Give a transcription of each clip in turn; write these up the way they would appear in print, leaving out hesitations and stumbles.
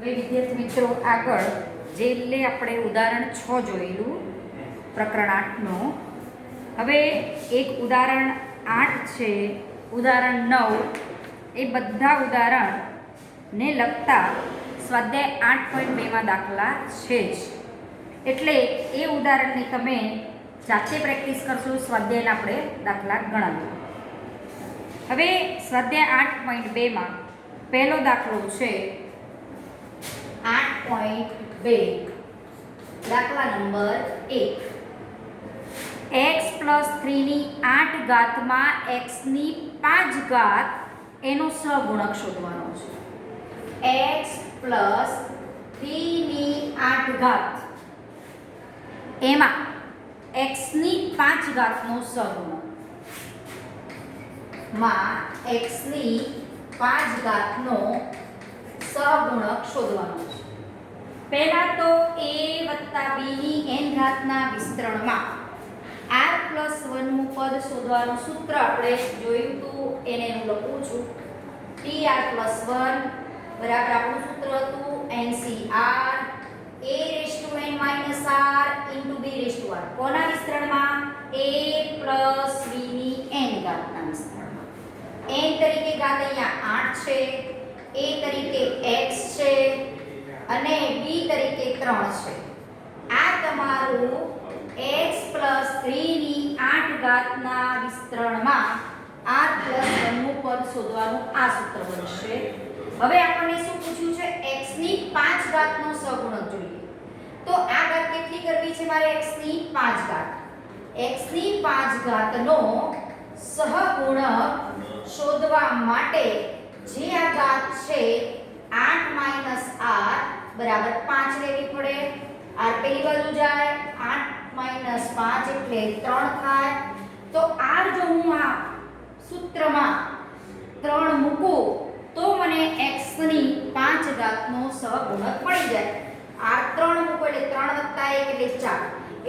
હવે વિદ્યાર્થી મિત્રો આગળ જે આપણે ઉદાહરણ 6 જોયેલું પ્રકરણ 8નું, હવે એક ઉદાહરણ 8 છે, ઉદાહરણ 9, એ બધા ઉદાહરણને લગતા સ્વાધ્યાય 8.2માં દાખલા છે જ, એટલે એ ઉદાહરણની તમે જાતે પ્રેક્ટિસ કરશો. સ્વાધ્યાયના આપણે દાખલા ગણાવીએ. હવે સ્વાધ્યાય 8.2માં પહેલો દાખલો છે 8.2, દાખલા નંબર 1. x + 3ની 8 ઘાતમાં x ની 5 ઘાત એનો સહગુણક શોધવાનો છે. x + 3ની 8 ઘાત એમાં x ની 5 ઘાતનો સહગુણક x ની 5 ઘાતનો સહગુણક શોધવાનો છે. પહેલા તો a + b ની n ઘાતના વિસ્તરણમાં r + 1નું પદ શોધવાનું સૂત્ર આપણે જોયું હતું, એને હું લખું છું. tr + 1 બરાબર આપણું સૂત્ર હતું NCR a⁻r × b⁻r. કોના વિસ્તરણમાં? a + b ની n ઘાતના વિસ્તરણમાં. n તરીકે ઘાત અહીંયા 8 છે, a તરીકે x છે અને b તરીકે 3 છે. આ તમારું x + 3ની 8 ઘાતના વિસ્તરણમાં r + 1નું પદ શોધવાનું આ સૂત્ર બનશે. હવે આપણને શું પૂછ્યું છે? x ની 5 ઘાતનો સહગુણક જોઈએ. તો આ ઘાત કેટલી કરવી છે મારે? x ની 5 ઘાત. x ની 5 ઘાતનો સહગુણક શોધવા માટે જે આ ઘાત છે 8 - r બરાબર 5 લેવી પડે. r પેલી બાજુ જાય, 8 - 5 એટલે 3 થાય. તો r જો હું આ સૂત્રમાં 3 મૂકું તો મને x ની 5 ઘાતનો સહગુણક મળી જાય. r 3 મૂકો એટલે 3 + 1 એટલે 4.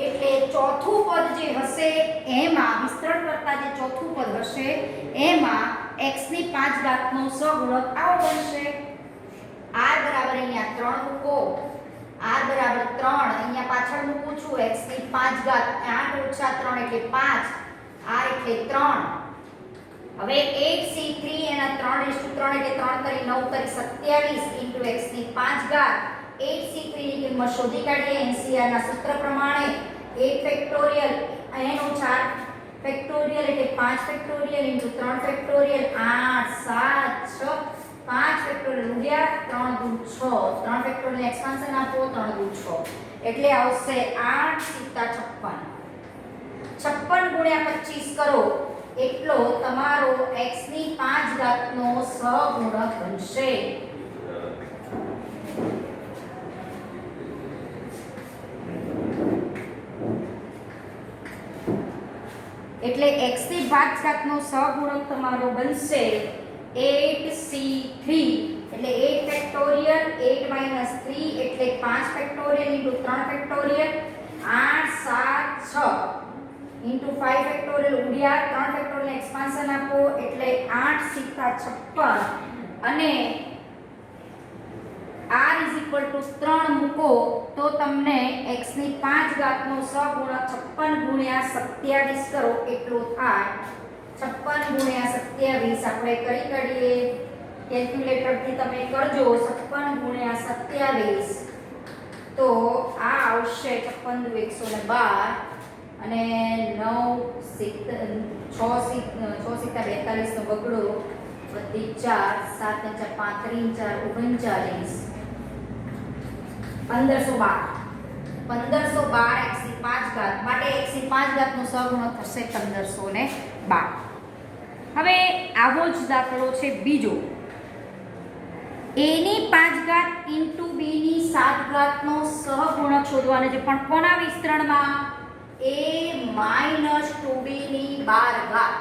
એટલે ચોથું પદ જે હશે એમાં વિસ્તરણ કરતા જે ચોથું પદ હશે એમાં x ની 5 ઘાતનો સહગુણક આવો બનશે. r બરાબર અહીંયા 3 મૂકો, r બરાબર 3 અહીંયા પાછળ મૂકું છું. x ની 5 ઘાત 8 - 3 એટલે 5, r એટલે 3. હવે 8c3 એના 3:3 એટલે 3 × 9 = 27 × x ની 5 ઘાત. 8c3 ની કિંમત શોધી કાઢીએ NCR ના સૂત્ર પ્રમાણે. 8 ફેક્ટોરિયલ n * 4 ફેક્ટોરિયલ એટલે 5 ફેક્ટોરિયલ × 3 ફેક્ટોરિયલ 8 7 6 5 ફેક્ટોરિયલ ઉડ્યા 3 × 6 3 ફેક્ટોરિયલ એક્સપાન્શન આપો 3 × 6 એટલે આવશે 8 * 56. 56 × 25 કરો એટલો તમારો x ની 5 ઘાતનો સહગુણક બનશે. એટલે x ની 5 ઘાતનો સહગુણક તમારો બનશે 8c3 એટલે 8 ફેક્ટોરિયલ 8 - 3 એટલે 5 ફેક્ટોરિયલ × 3 ફેક્ટોરિયલ 8 7 6 × 5 ફેક્ટોરિયલ ઉડ્યા 3 ફેક્ટોરિયલ એક્સપાન્શન આપો એટલે 8 * 56 અને r = 3 મૂકો તો તમને x ની 5 ઘાતનો સહગુણક 56 × 27 કરો એટલો થાય. 56 × 27 આપણે કરી કાઢીએ. કેલ્ક્યુલેટરથી તમે કરજો. 56 × 27 તો આ આવશે 56 × 112 અને 6 * 42 નો બગડો વધી 4 7 × 5 = 39 1512 x ની 5 ઘાત માટે x ની 5 ઘાતનો સહગુણક થશે 1512. હવે આવો જ દાખલો છે બીજો. a ની 5 ઘાત × b ની 7 ઘાતનો સહગુણક શોધવાનો છે, પણ કોના વિસ્તરણમાં? a - 2b ની 12 ઘાત.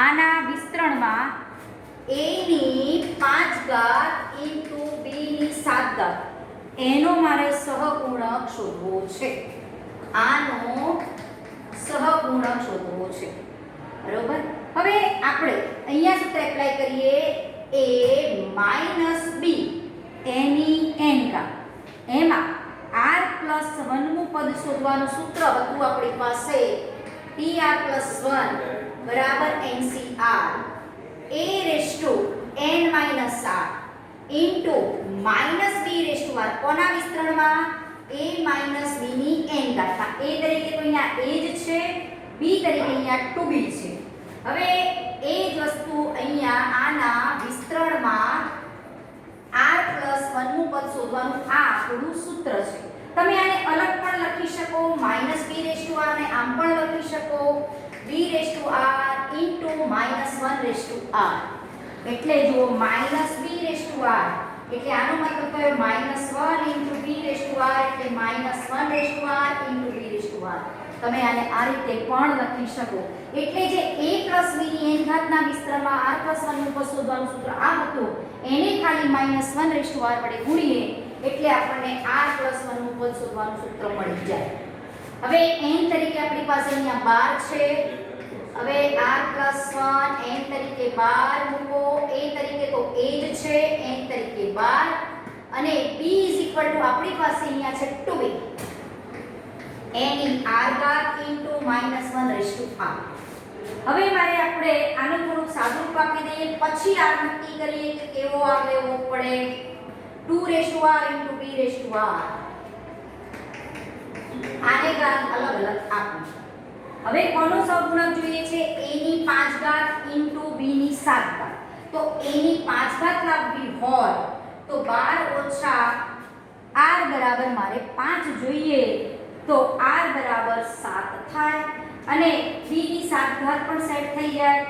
આના વિસ્તરણમાં a ની 5 ઘાત × b ની 7 ઘાત એનો મારે સહગુણક શોધવો છે. આનો સહગુણક શોધવો છે. બરોબર. હવે આપણે અહીંયા સૂત્ર એપ્લાય કરીએ. a - b એની શોધવાનું સૂત્ર હતું આપણી પાસે tr + 1 બરાબર ncr a raised to n minus r into minus b raised to r કોના વિસ્તરણમાં a minus b ની n ઘાત a તરીકે તો અહીંયા a જ છે b તરીકે અહીંયા 2b છે હવે એ જ વસ્તુ અહીંયા આના વિસ્તરણમાં r + 1 નું પદ શોધવાનું આ આપણું સૂત્ર છે તમે આને અલગ પણ લખી શકો -b raised to r ને આમ પણ લખી શકો b raised to r into -1 raised to r એટલે જુઓ -b raised to r એટલે આનો મતલબ થયો -1 into b raised to r એટલે -1 raised to r into b raised to r તમે આને આ રીતે પણ લખી શકો એટલે જે a + b ની n ઘાતના વિસ્તરણમાં r + 1 નું પદ શોધવાનું સૂત્ર આ હતું એને ખાલી -1 raised to r વડે ગુણીએ એટલે આપણને r + 1 નું પદ શોધવાનું સૂત્ર મળી જાય હવે n તરીકે આપણી પાસે અહીંયા 12 છે હવે r + 1 n તરીકે 12 મૂકો a તરીકે તો a જ છે n તરીકે 12 અને b આપણી પાસે અહીંયા છે 2b n in r ઘાત into -1 raised to r હવે મારે આપણે આનું થોડું સાદું રૂપ આપી દઈએ પછી r નક્કી કરીએ કે કેવો r લેવો પડે 2 raised to r into b raised to r આને ઘાત અલગ અલગ આપી હવે કોનો સહગુણક જોઈએ છે a ની 5 ઘાત into b ની 7 ઘાત તો a ની 5 ઘાત લાવવી હોય તો 12 ઓછા r બરાબર મારે 5 જોઈએ તો r બરાબર 7 થાય અને b ની 7 ઘાત પણ સેટ થઈ જાય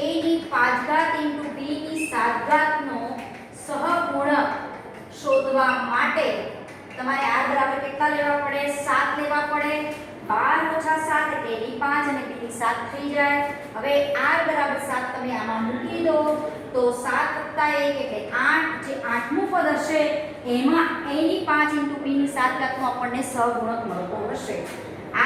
a ની 5 ઘાત into b ની 7 ઘાત નો સહગુણક શોધવા માટે તમારે r બરાબર કેટલા લેવા પડે 7 લેવા પડે 12 ઓછા 7 એટલે a ની 5 અને b ની 7 થઈ જાય હવે r બરાબર 7 તમે આમાં મૂકી દો તો 7 + 1 એટલે 8 જે 8મું પદ હશે એમાં a ની 5 into b ની 7 ઘાતનો આપણને સહગુણક મળતો હશે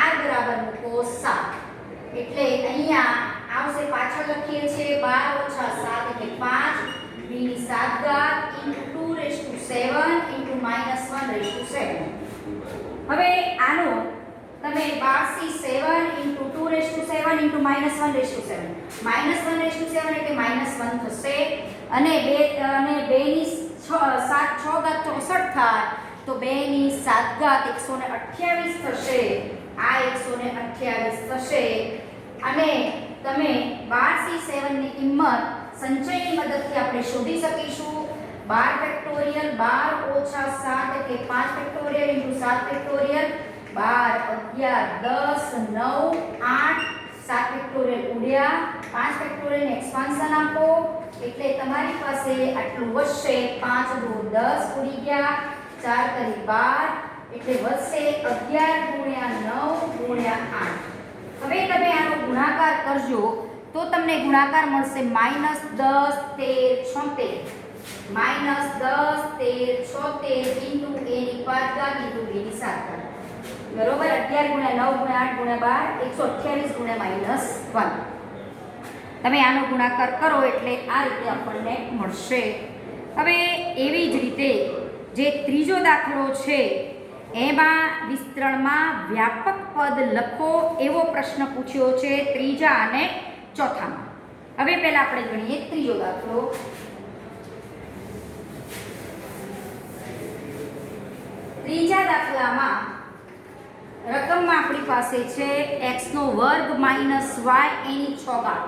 r બરાબર મૂકો 7 એટલે અહીંયા આવશે પાછળ લખીએ છીએ 12 ઓછા 7 એટલે 5 b ની 7 ઘાત into 2 raised to 7 into -1 raised to 7 હવે આનો તમે 12 થી 7 into 2 raised to 7 into -1 raised to 7 -1 raised to 7 એટલે -1 થશે અને 2 ની 6 ઘાત 64 થાય તો 2 ની 7 ઘાત 128 થશે આ 128 થશે અને તમે 12 થી 7 ની કિંમત સંચયની મદદથી આપણે શોધી શકીશું 12 ફેક્ટોરિયલ 12 ઓછા 7 એટલે 5 ફેક્ટોરિયલ into 7 ફેક્ટોરિયલ 12 11 10 9 8 7 ફેક્ટોરિયલ ઉડ્યા 5 ફેક્ટોરિયલ ને એક્સપાન્શન આપો એટલે તમારી પાસે આટલું વધશે 5 દુ 10 ઉડી ગયા 4 કરી 12 એટલે વધશે 11 * 9 * 8 હવે તમે આનો ગુણાકાર કરજો તો તમને ગુણાકાર મળશે -10 13 76 -10 13 76 into a ની 5 ઘાત into b ની 7 ઘાત બરોબર 11 * 9 * 8 * 12 128 * -1 તમે આનો ગુણાકાર કરો એટલે આ રીતે આપણને મળશે હવે એવી જ રીતે જે ત્રીજો દાખલો છે એમાં વિસ્તરણમાં વ્યાપક પદ લખો એવો પ્રશ્ન પૂછ્યો છે ત્રીજા અને ચોથામાં હવે પહેલા આપણે ગણીએ ત્રીજો દાખલો ત્રીજા દાખલામાં રકમમાં આપણી પાસે છે x² - y એની 6 ઘાત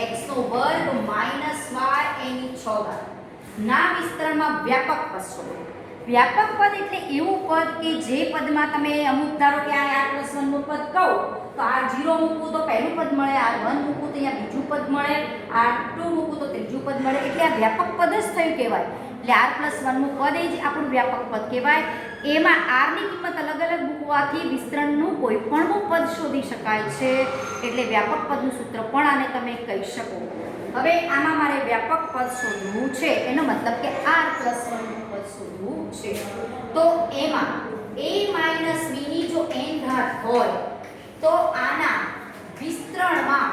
x² - y એની 6 ઘાત ના વિસ્તરણમાં વ્યાપક પદ શોધો વ્યાપક પદ એટલે એવું પદ કે જે પદમાં તમે અમુક ધારો કે આ r + 1 નું પદ કહો તો r0 મૂકું તો પહેલું પદ મળે r1 મૂકું તો અહીંયા બીજું પદ મળે r2 મૂકું તો ત્રીજું પદ મળે એટલે આ વ્યાપક પદ જ થયું કહેવાય એટલે r + 1 નું પદ એ જ આપણું વ્યાપક પદ કહેવાય એમાં r ની કિંમત અલગ અલગ મૂકવાથી વિસ્તરણનું કોઈ પણ પદ શોધી શકાય છે એટલે વ્યાપક પદનું સૂત્ર પણ આને તમે કહી શકો હવે આમાં મારે વ્યાપક પદ શોધવું છે એનો મતલબ કે r + 1 નું પદ શોધવું છે તો એમાં a - b ની જો n ઘાત હોય તો આના વિસ્તરણમાં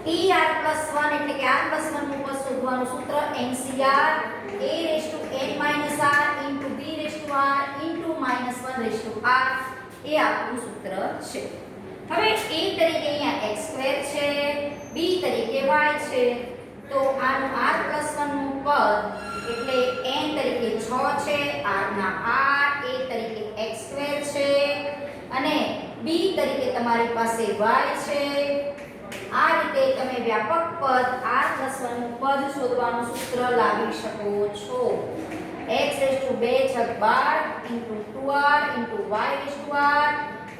tr + 1 એટલે કે r + 1 નું પદ શોધવાનું સૂત્ર NCR a raised to n - r into b raised to r into -1 raised to r એ આપણું સૂત્ર છે. હવે a તરીકે અહીંયા x² છે, b તરીકે y છે, તો આનું r+1 નું પદ એટલે n તરીકે 6 છે, r ના r, a તરીકે x² છે અને b તરીકે તમારી પાસે y છે. આ રીતે તમે વ્યાપક પદ r+1 નું પદ શોધવાનું સૂત્ર લાવી શકો છો. x2 12 2r y/r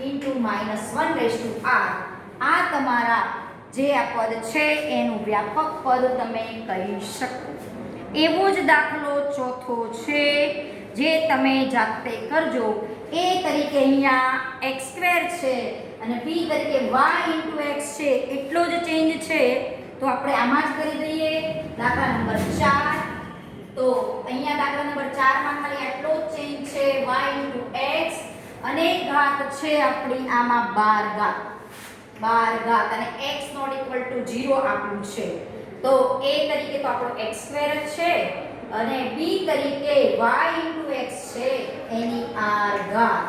-1/r આ તમારા જે આ પદ છે એનું વ્યાપક પદ તમે કહી શકો. એવો જ દાખલો ચોથો છે જે તમે જાતે કરજો. a તરીકે અહીંયા x² છે અને b તરીકે y x છે, એટલો જ ચેન્જ છે તો આપણે આમાં જ કરી દઈએ. દાખલા નંબર 4, તો અહીંયા દાખલા નંબર 4 માં ખાલી આટલો જ ચેન્જ છે, y x અને ઘાત છે આપણી આમાં 12 ઘાત અને x ≠ 0 આપ્યું છે. તો a તરીકે તો આપણો x² જ છે અને b તરીકે y x છે એની r ઘાત,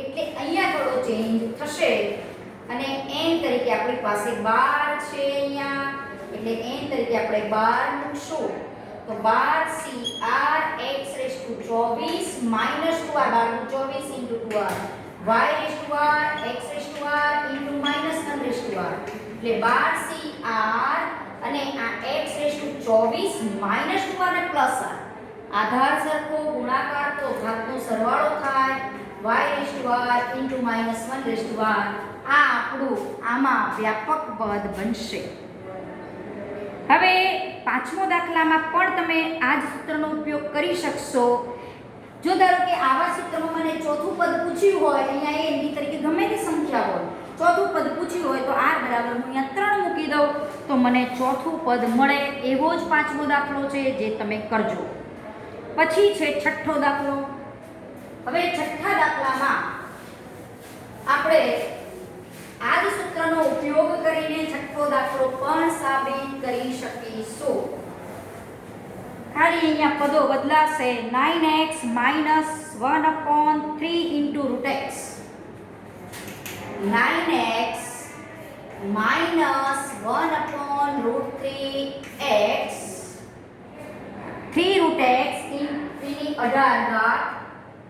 એટલે અહીંયા થોડો ચેન્જ થશે અને n તરીકે આપણી પાસે 12 છે અહીંયા, એટલે n તરીકે આપણે 12 મૂકશું. તો 12 cr x/24 - 2r 24 * 2r y/r x/r -1/r એટલે 12cr અને આ x/24 - 2r ને પ્લસ r આધાર સરખો ગુણાકાર તો ઘાતનો સરવાળો થાય y/r -1/r આ આપણું આમાં વ્યાપક પદ બનશે. હવે પાંચમો દાખલામાં પણ તમે આ જ સૂત્રનો ઉપયોગ કરી શકશો. જો ધારો કે આવા સૂત્રમાં મને ચોથું પદ પૂછ્યું હોય, અહીંયા a b તરીકે ગમે તે સંખ્યા હોય, ચોથું પદ પૂછ્યું હોય તો r બરાબર હું અહીંયા 3 મૂકી દઉં તો મને ચોથું પદ મળે. એવો જ પાંચમો દાખલો છે જે તમે કરજો. પછી છે છઠ્ઠો દાખલો. હવે છઠ્ઠા દાખલામાં આપણે આ જ સૂત્રનો ઉપયોગ કરીને છઠ્ઠો દાખલો પણ સાબિત કરી શકીશું. ખાલી અહીંયા પદો બદલાશે. 9x - 1/3 * √x 9x - 1/√3x 3√x એની 18 ઘાત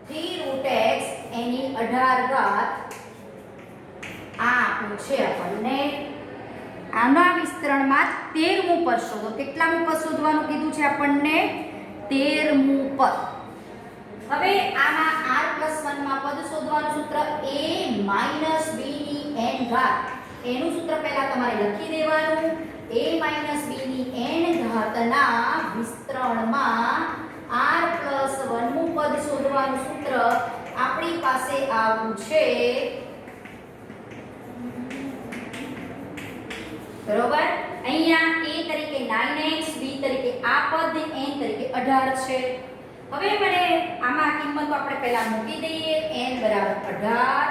3√x એની 18 ઘાત આ આપણું છે. આપણને આના વિસ્તરણમાં 13મું પદ શોધો. કેટલામું પદ શોધવાનું કીધું છે આપણને? 13મું પદ. હવે આમાં r+1 માં પદ શોધવાનું સૂત્ર a - b ની n ઘાત. એનું સૂત્ર પહેલા તમારે લખી દેવાનું. a - b ની n ઘાતના વિસ્તરણમાં r+1મું પદ શોધવાનું સૂત્ર આપણી પાસે આવું છે. બરોબર. અહીંયા a તરીકે 9x, b તરીકે આ પદ ને n તરીકે 18 છે. હવે મને આમાં કિંમતો આપણે પહેલા મૂકી દઈએ. n બરાબર 18,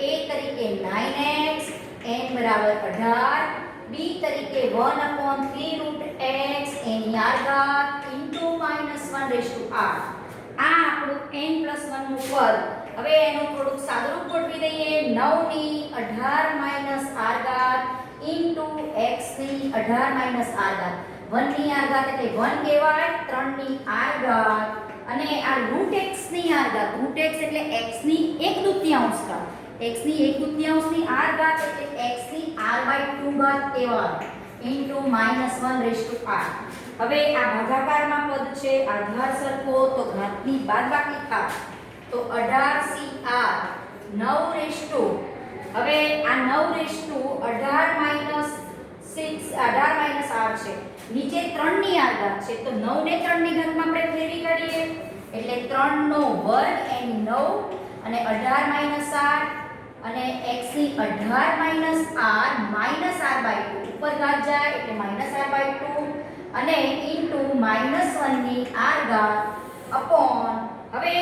a તરીકે 9x, n બરાબર 18, b તરીકે 1/3√x એની r ઘાત * -1/r. આ આપણું n+1 નું પદ. હવે એનું થોડુંક સાદુરૂપ ગોઠવી દઈએ. 9 ની 18 - r ઘાત into x ની 18 - r ઘાત. 1 ની r ઘાત એટલે 1 કહેવાય, 3 ની r ઘાત અને આ √x ની r ઘાત. √x એટલે x ની 1/2 ઘાત. x ની 1/2 ની r ઘાત એટલે x ની r/2 ઘાત કહેવાય into -1/r. હવે આ ભાગાકારમાં પદ છે, આધાર સરખો તો ઘાતની બાદબાકી થાય. તો 18cr 9 હવે આ 9 18 - r છે. નીચે 3 ની r ઘાત છે તો 9 ને 3 ની ઘાતમાં આપણે ફેરવી કાઢીએ એટલે 3 નો વર્ગ એની 9 અને 18 - r અને x ની 18 - r -r/2 ઉપર ઘાત જાય એટલે -r/2 અને ઇન્ટુ -1 ની r ઘાત અપોન. હવે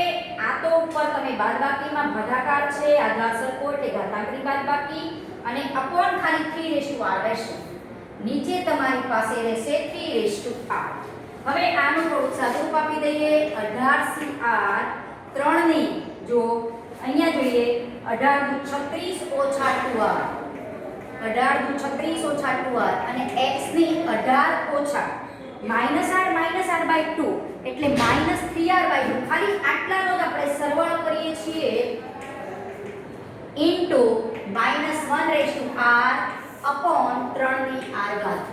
આ તો ઉપર તમે બાદબાકીમાં ભાગાકાર છે, આધાર સરખો એટલે ઘાતાંકની બાદબાકી અને અપોન ખાલી 3/r રહેશે. નીચે તમારી પાસે રહેશે 3/r. હવે આનું થોડું સાદુરૂપ આપી દઈએ. 18cr 3 ની જો અહીંયા જોઈએ 18 દુ 36 ઓછા 2r 18 દુ 36 ઓછા 2r અને x ની 18 ઓછા -r બાય 2 એટલે -3r બાય 2 ખાલી આટલાનો જ આપણે સરવાળો કરીએ છીએ ઇન્ટુ -1/r અપોન 3 ની r ઘાત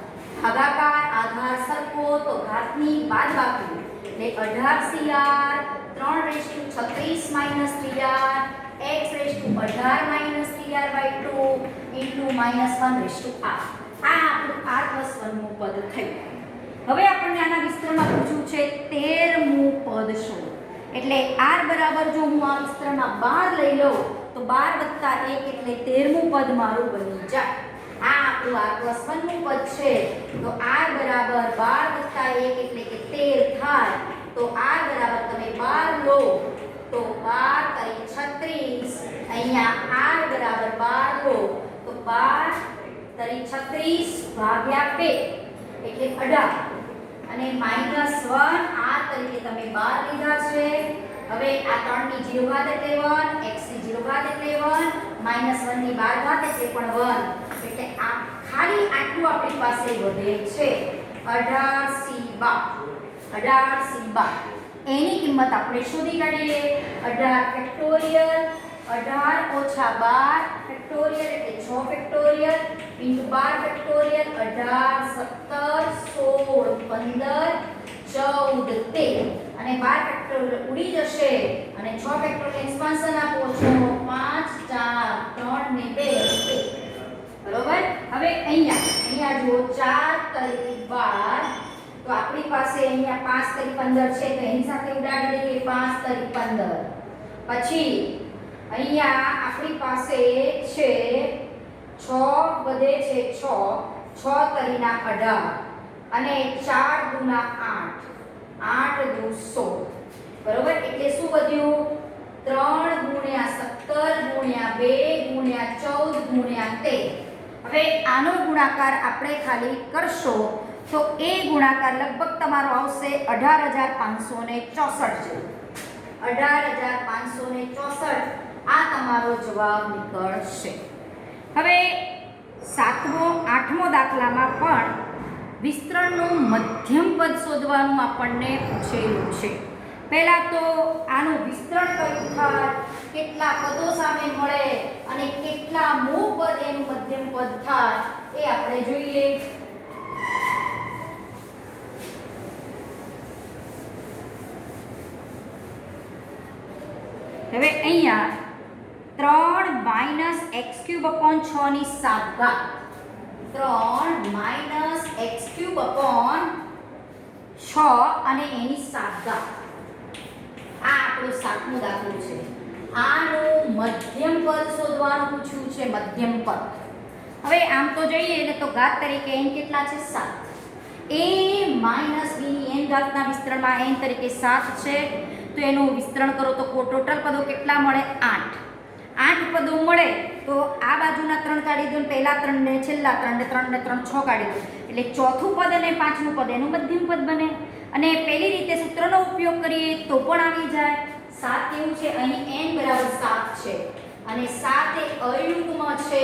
ભાગાકાર આધાર સરખો તો ઘાતની બાદબાકી એટલે 18cr 3/36 3r x/18 3r by 2 into -1/r આ આપણું r+1 નું પદ થયું. હવે આપણને આના વિસ્તરણમાં પૂછ્યું છે 13મું પદ શોધો. એટલે r બરાબર જો હું આ વિસ્તરણમાં 12 લઈ લઉં તો 12 + 1 એટલે 13મું પદ મારું બની જાય. આ આપણું r+1 નું પદ છે. તો r બરાબર 12 + 1 એટલે કે 13 થાય. તો r બરાબર તમે 12 લો તો 12 × 36 અહીંયા r બરાબર 12 લો તો 12 × 36 ભાગ્યા 2 એટલે 18 અને -1 r તરીકે તમે 12 લીધા છે. હવે આ 3 ની 0 ઘાત એટલે 1 x ની 0 ઘાત એટલે 1 -1 ની 12 ઘાત એટલે પણ 1 એટલે આ ખાલી આટલું આપણી પાસે વધે છે 18c12 એની કિંમત આપણે શોધી કાઢીએ 18 ફેક્ટોરિયલ 18 ઓછા 12 ફેક્ટોરિયલ એટલે 6 ફેક્ટોરિયલ ઇન્ટુ 12 ફેક્ટોરિયલ 18 17 16 15 14 13 અને 12 ફેક્ટોરિયલ ઉડી જશે અને 6 ફેક્ટોરિયલ એક્સપાન્શન આપો છો 5 4 3 ને 2 બરોબર. હવે અહીંયા જુઓ 4 × 12 તો આપણી પાસે અહીંયા 5 × 15 છે તો એની સાથે ઉડાડી દઈએ 5 × 15 પછી અહીંયા આપણી પાસે છે 6 વધે છે 6 તરીના 18 અને 4 દુના 8 8 દુ 16 બરોબર. એટલે શું વધ્યું 3 × 17 × 2 × 14 × 13. હવે આનો ગુણાકાર આપણે ખાલી કરશો તો એ ગુણાકાર લગભગ તમારો આવશે 18564 જેવો 18564 આ તમારો જવાબ નીકળશે. હવે 7મો 8મો દાખલામાં પણ વિસ્તરણનું મધ્યમ પદ શોધવાનું આપણને પૂછેલું છે. પહેલા તો આનું વિસ્તરણ કયું થાય, કેટલા પદો સામે મળે અને કેટલા મૂળ પદ એનું મધ્યમ પદ થાય એ આપણે જોઈએ. હવે અહીંયા 3 - x³ / 6 ની 7 ઘાત 3 - x³ / 6 અને એની 7 ઘાત આ આપણો 7મો દાખલો છે. આનું મધ્યમ પદ શોધવાનું પૂછ્યું છે. મધ્યમ પદ હવે આમ તો જોઈએ ને તો ઘાત તરીકે n કેટલા છે 7 a - b ની n ઘાતના વિસ્તરણમાં n તરીકે 7 છે તો એનું વિસ્તરણ કરો તો ટોટલ પદો કેટલા મળે 8 પદો મળે તો આ બાજુના 3 કાઢી દો ને પહેલા 3 ને છેલ્લા 3 ને 3 ને 3 6 કાઢી દો એટલે ચોથું પદ અને પાંચમું પદ એનું મધ્યમ પદ બને. અને પહેલી રીતે સૂત્રનો ઉપયોગ કરીએ તો પણ આવી જાય. 7 કેવું છે અહીં n બરાબર 7 છે અને 7 એ અયુગ્મ છે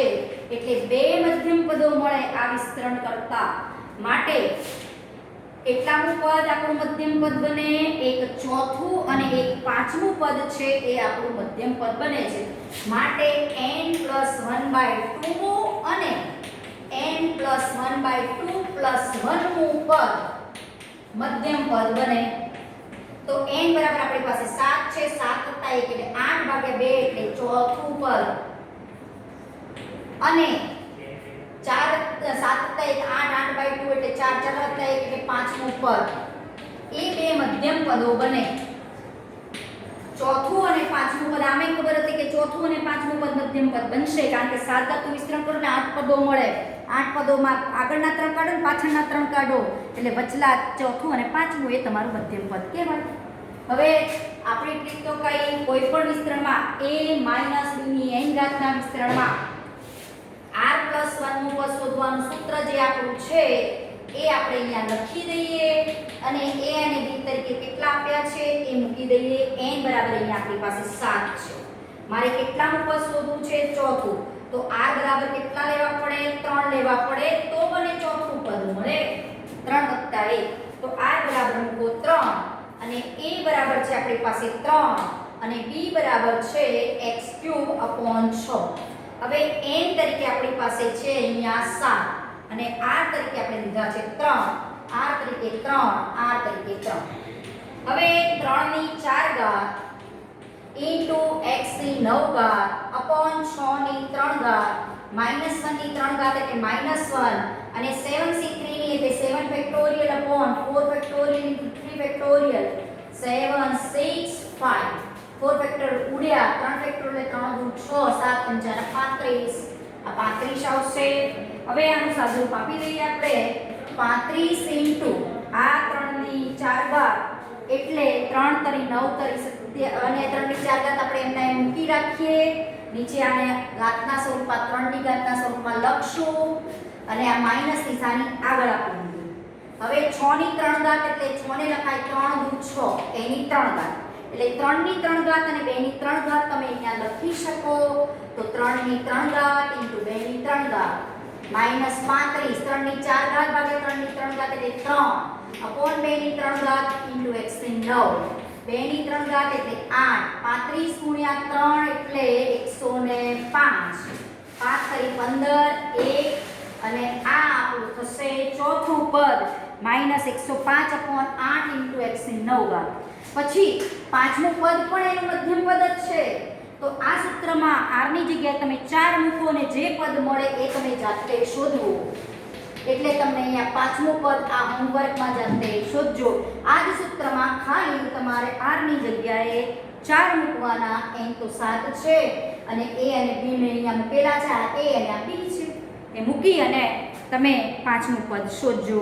એટલે બે મધ્યમ પદો મળે આ વિસ્તરણ કરતા. માટે કેટલામું પદ આપણું મધ્યમ પદ બને, એક ચોથું અને એક પાંચમું પદ છે એ આપણું મધ્યમ પદ બને છે. માટે n+1/2 અને n+1/2 +1મું પદ મધ્યમ પદ બને. તો n બરાબર આપણી પાસે 7 છે, 7 + 1 એટલે 8/2 એટલે ચોથું પદ અને 4 7 + 1 8 8/2 એટલે 4 4 + 1 એટલે પાંચમું પદ. એ બે મધ્યમ પદો બને. ચોથું અને પાંચમું પદ આમે ખબર હતી કે ચોથું અને પાંચમું પદ મધ્યમ પદ બનશે કારણ કે 7 ધાતુ વિસ્તરણ કરો ને 8 પદો મળે. 8 પદોમાં આગળના 3 કાઢો ને પાછળના 3 કાઢો એટલે વચલા ચોથું અને પાંચમું એ તમારું મધ્યમ પદ કહેવાય. હવે આપણી ટ્રીક તો કઈ કોઈ પણ વિસ્તરણમાં a - b ની n ઘાતના વિસ્તરણમાં r+1 નું પદ શોધવાનું સૂત્ર જે આપણું છે એ આપણે અહીંયા લખી દઈએ અને a અને b તરીકે કેટલા આપ્યા છે એ મૂકી દઈએ. n બરાબર અહીંયા આપણી પાસે 7 છે મારે કેટલાનું પદ શોધવું છે? ચોથું. તો r બરાબર કેટલા લેવા પડે? 3 લેવા પડે તો મને ચોથું પદ મળે. 3 + 1. તો r બરાબર મૂકો 3 અને a બરાબર છે આપણી પાસે 3 અને b બરાબર છે x³/6. હવે n તરીકે આપણી પાસે છે અહીંયા 7 અને r તરીકે આપણે લીધા છે 3, r તરીકે 3, r તરીકે 3. હવે 3 ની 4 ઘાત ઇન્ટુ x ની 9 ઘાત અપોન 6 ની 3 ઘાત માઈનસ 1 ની 3 ઘાત એટલે -1 અને 7c3 ની એટલે 7 factorial upon 4 factorial into 3 factorial 7 6 5 4 factor ઉડ્યા 3 ફેક્ટોરિયલ 3 દુ 6 7 પંચા 35 આ 35 આવશે. હવે આનું સાદુરૂપ આપી દઈએ આપણે 35 ઇન્ટુ આ 3 ની 4 ઘાત એટલે 3 તરી 9 તરી અને 3 ની 4 ઘાત આપણે એમના એમ મૂકી રાખીએ. નીચે આને ઘાતના સ્વરૂપમાં 3 ની ઘાતના સ્વરૂપમાં લખશું અને આ માઈનસ નિશાની આગળ આપી દીધી. હવે 6 ની 3 ઘાત એટલે 6 ને લખાય 3 દુ 6 એની 3 ઘાત એટલે 3 ની 3 ઘાત અને 2 ની 3 ઘાત તમે અહીંયા લખી શકો. તો 3 ની 3 ઘાત ઇન્ટુ 2 ની 3 ઘાત માઈનસ 35 3 ની 4 ઘાત ભાગ્યા 3 ની 3 ઘાત એટલે 3 અપોન 2 ની 3 ઘાત ઇન્ટુ x ની 9 2 ની 3 ઘાત એટલે 8 35 ગુણ્યા 3 એટલે 105 5 તરી 15 1 અને આ આપણું થશે ચોથું પદ -105 અપોન 8 ઇન્ટુ x ની 9 ઘાત. પછી પાંચમું પદ પણ એનું મધ્યમ પદ જ છે. તો આ સૂત્રમાં r ની જગ્યાએ તમે 4 મૂકો અને જે પદ મળે એ તમે જાતે શોધવું. એટલે તમને અહીંયા પાંચમું પદ આ હોમવર્કમાં જાતે શોધજો. આ જ સૂત્રમાં ખાલી તમારે r ની જગ્યાએ 4 મૂકવાના. n તો 7 છે અને a અને b ને અહીંયા મૂકેલા છે. આ a અને આ b છે એ મૂકી અને તમે પાંચમું પદ શોધજો.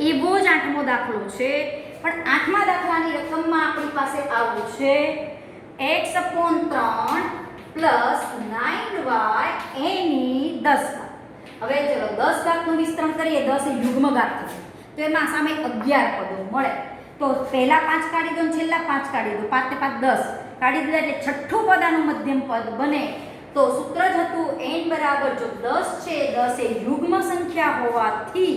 એવો જ આઠમો દાખલો છે પણ આઠમા દાખલાની રકમમાં આપણી પાસે આવું છે x/3 + 9y a ની 10 ઘાત. હવે ચલો 10 ઘાતનું વિસ્તરણ કરીએ. 10 એ યુગ્મ ઘાત થશે તો એમાં સામે 11 પદો મળે. તો પહેલા 5 કાઢી દો અને છેલ્લા 5 કાઢી દો. 5 ને 5 10 કાઢી દીધા એટલે છઠ્ઠું પદ આનું મધ્યમ પદ બને. તો સૂત્ર જ હતું n બરાબર જો 10 છે 10 એ યુગ્મ સંખ્યા હોવાથી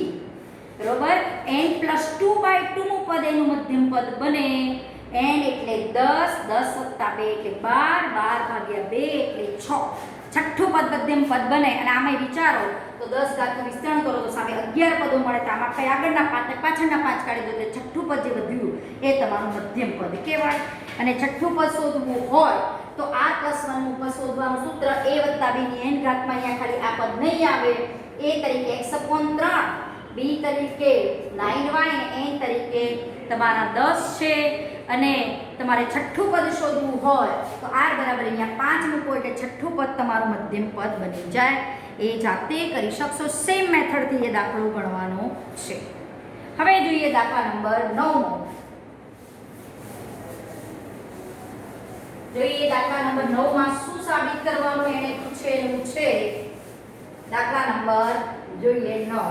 બરોબર n + 2/2 નું પદ એનું મધ્યમ પદ બને. n એટલે 10 10 + 2 એટલે 12 12 / 2 એટલે 6 છઠ્ઠું પદ મધ્યમ પદ બને. અને આમાં વિચારો તો 10 ઘાતનું વિસ્તરણ કરો તો સામે 11 પદો મળે. તો આમાં કઈ આગળના 5 ને પાછળના 5 કાઢી દો એટલે છઠ્ઠું પદ જે વધ્યું એ તમારું મધ્યમ પદ કહેવાય. અને છઠ્ઠું પદ શોધવું હોય તો r + 1 નું પદ શોધવાનું સૂત્ર a + b ની n ઘાતમાં અહીંયા ખાલી આ પદ નહીં આવે. a તરીકે x/3 b તરીકે 9y અને n તરીકે તમારા 10 છે. અને તમારે છઠ્ઠું પદ શોધવું હોય તો r બરાબર અહીંયા 5 મૂકો એટલે છઠ્ઠું પદ તમારું મધ્યમ પદ બની જાય. એ જાતે કરી શકશો. સેમ મેથડથી એ દાખલો ગણવાનો છે. હવે જોઈએ દાખલા નંબર 9. જોઈએ દાખલા નંબર 9 માં શું સાબિત કરવાનું એને પૂછેલું છે. દાખલા નંબર જોઈએ 9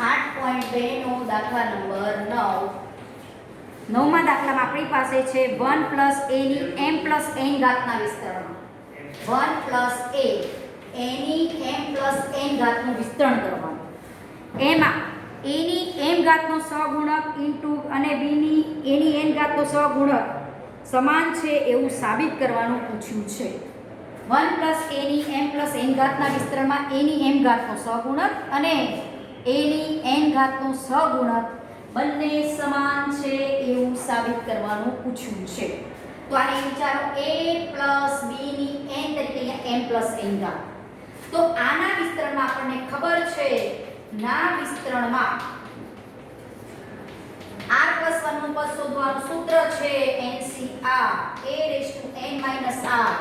8.2 નો દાખલા નંબર 9. 9મા દાખલામાં આપણી પાસે છે 1 + a ની m + n ઘાતના વિસ્તરણ. 1 + a a ની m + n ઘાતનું વિસ્તરણ કરવાનું. એમાં a ની m ઘાતનો સહગુણક ઇન્ટુ અને b ની a ની n ઘાતનો સહગુણક સમાન છે એવું સાબિત કરવાનું પૂછ્યું છે. 1 + a ની m + n ઘાતના વિસ્તરણમાં a ની m ઘાતનો સહગુણક અને a ની n ઘાતનો સહગુણક બંને સમાન છે એવું સાબિત કરવાનું પૂછ્યું છે. તો આને વિચારો a + b ની n તરીકે અહીંયા m + n ઘાત. તો આના વિસ્તરણમાં આપણને ખબર છે ના વિસ્તરણમાં r + 1 નું પદ શોધવાનું સૂત્ર છે NCR a⁻n - r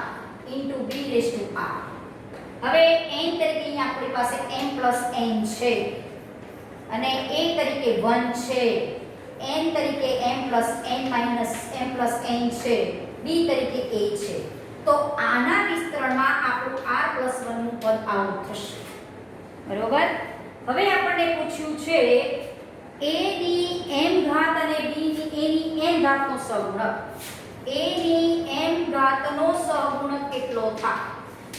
* b⁻r. હવે n તરીકે અહીંયા આપણી પાસે m + n છે અને a તરીકે 1 છે, n તરીકે m + n - m + n છે, b તરીકે a છે. તો આના વિસ્તરણમાં આપણું r + 1 નું પદ આવું થશે. બરોબર. હવે આપણને પૂછ્યું છે a ની m ઘાત અને b ની a ની n ઘાતનો સહગુણક. a ની m ઘાતનો સહગુણક કેટલો થાય.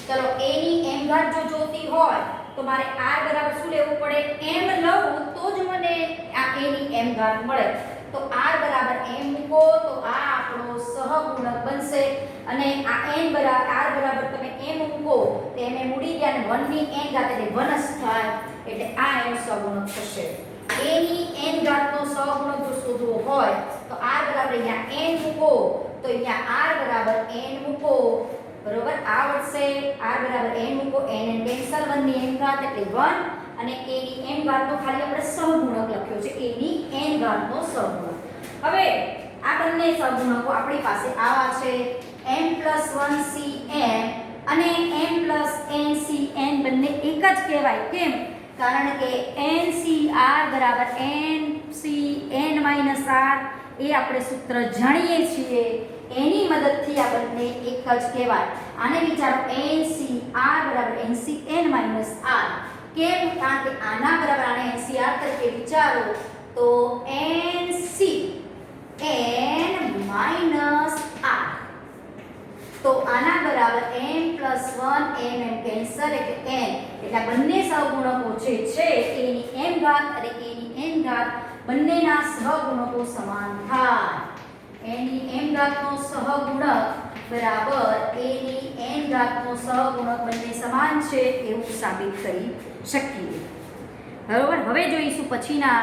ચલો a ની m ઘાત જો જોતી હોય તો મારે r બરાબર શું લેવું પડે? m લઉં તો જ મને આ a ની m ઘાત મળે. તો r બરાબર m મૂકો તો આ આપણો સહગુણક બનશે અને આ n બરાબર r બરાબર તમે m મૂકો તો m ઉડી ગયા અને 1 ની n ઘાત એટલે 1 જ થાય એટલે આ એનો સહગુણક થશે. a ની n ઘાતનો સહગુણક જો શોધવો હોય તો r બરાબર અહીંયા n મૂકો તો અહીંયા r બરાબર n મૂકો બરોબર આવડશે. r બરાબર n મૂકો n કેન્સલ 1 ની n ઘાત એટલે 1 અને a ની n ઘાતનો ખાલી આપણે સહગુણક લખ્યો છે a ની n ઘાતનો સહગુણક. હવે આ બંને સહગુણકો આપણી પાસે આવા છે m+1cm અને m+ncn બંને એક જ કહેવાય. કેમ? કારણ કે ncr બરાબર ncn r એ આપણે સૂત્ર જાણીએ છીએ એની મદદથી આ બંને એક જ કહેવાય. આને વિચારો ncr બરાબર ncn r. કેમ? કારણ કે આના બરાબર આને ncr તરીકે વિચારો તો ncn r તો આના બરાબર m+1 m કેન્સલ એટલે n એટલે બંને સહગુણકો છે a ની m ઘાત અને a ની n ઘાત બંનેના સહગુણકો સમાન થાય. a ની m ઘાતનો સહગુણક બરાબર a ની n ઘાતનો સહગુણક બંને સમાન છે એવું સાબિત કરી શકીએ. બરોબર. હવે જોઈશું પછીના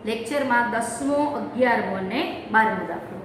લેક્ચરમાં 10મો 11મો અને 12મો દાખલો.